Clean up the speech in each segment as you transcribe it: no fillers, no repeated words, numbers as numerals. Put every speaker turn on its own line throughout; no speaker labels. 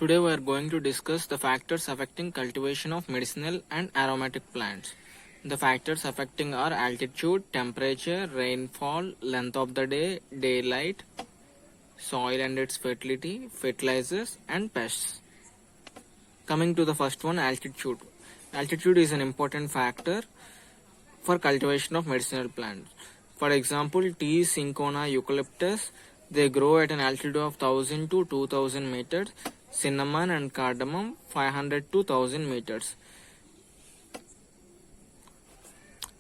Today we are going to discuss the factors affecting cultivation of medicinal and aromatic plants. The factors affecting are altitude, temperature, rainfall, length of the day, daylight, soil and its fertility, fertilizers and pests. Coming to the first one, altitude. Altitude is an important factor for cultivation of medicinal plants. For example, tea, cinchona, eucalyptus, they grow at an altitude of 1000 to 2000 meters. Cinnamon and cardamom 500 to 1000 meters.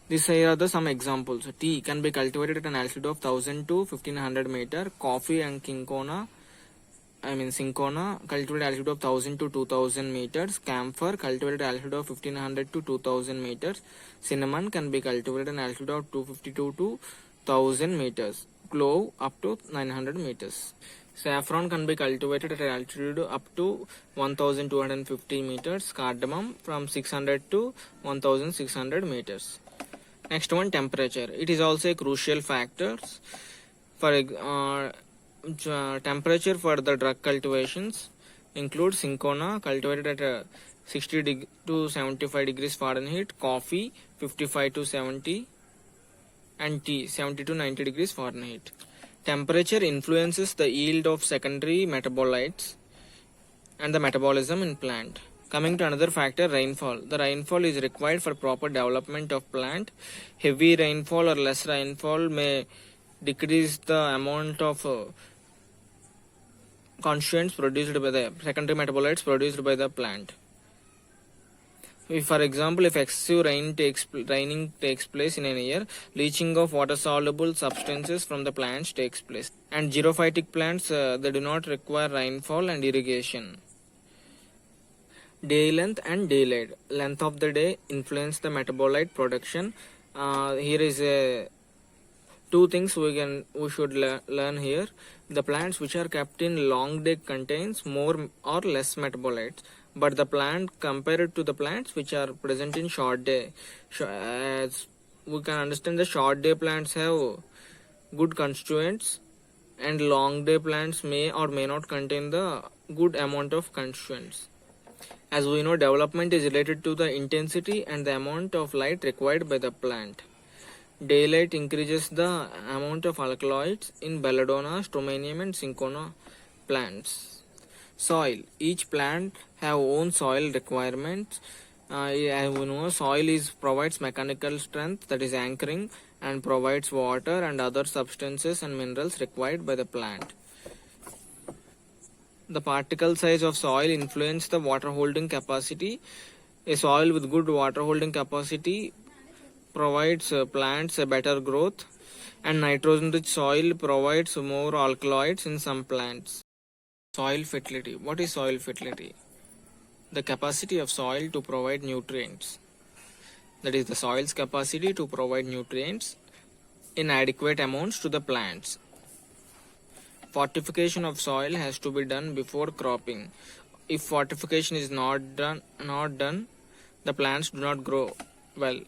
These are some examples. Tea can be cultivated at an altitude of 1000 to 1500 meter. Coffee and cinchona cultivated at altitude of 1000 to 2000 meters. Camphor cultivated at altitude of 1500 to 2000 meters. Cinnamon can be cultivated at an altitude of 252 to 1000 meters. Clove up to 900 meters. Saffron can be cultivated at an altitude up to 1250 meters. Cardamom from 600 to 1600 meters. Next one, temperature. It is also a crucial factor for temperature for the drug cultivations. Include cinchona cultivated at 60 to 75 degrees Fahrenheit. Coffee 55 to 70 and tea 70 to 90 degrees Fahrenheit. Temperature influences the yield of secondary metabolites and the metabolism in plant. Coming to another factor, rainfall. The rainfall is required for proper development of plant. Heavy rainfall or less rainfall may decrease the amount of constituents produced by the secondary metabolites produced by the plant. If, for example, if excessive raining takes place in a year, leaching of water soluble substances from the plants takes place. And xerophytic plants, they do not require rainfall and irrigation. Day length and daylight. Length of the day influence the metabolite production. Here is two things we should learn here. The plants which are kept in long day contains more or less metabolites. But the plant compared to the plants which are present in short day, as we can understand, the short day plants have good constituents and long day plants may or may not contain the good amount of constituents. As we know, development is related to the intensity and the amount of light required by the plant. Daylight increases the amount of alkaloids in belladonna, stromonium and cinchona plants. Soil. Each plant have own soil requirements. As we know, soil provides mechanical strength, that is anchoring, and provides water and other substances and minerals required by the plant. The particle size of soil influence the water holding capacity. A soil with good water holding capacity provides plants a better growth, and nitrogen rich soil provides more alkaloids in some plants. Soil fertility. What is soil fertility? The capacity of soil to provide nutrients. That is the soil's capacity to provide nutrients in adequate amounts to the plants. Fortification of soil has to be done before cropping. If fortification is not done, the plants do not grow well.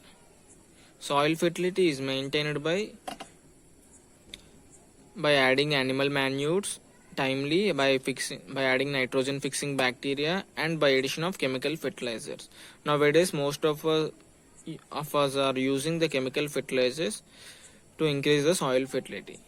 Soil fertility is maintained by adding animal manures timely, by adding nitrogen fixing bacteria, and by addition of chemical fertilizers. Nowadays most of us are using the chemical fertilizers to increase the soil fertility.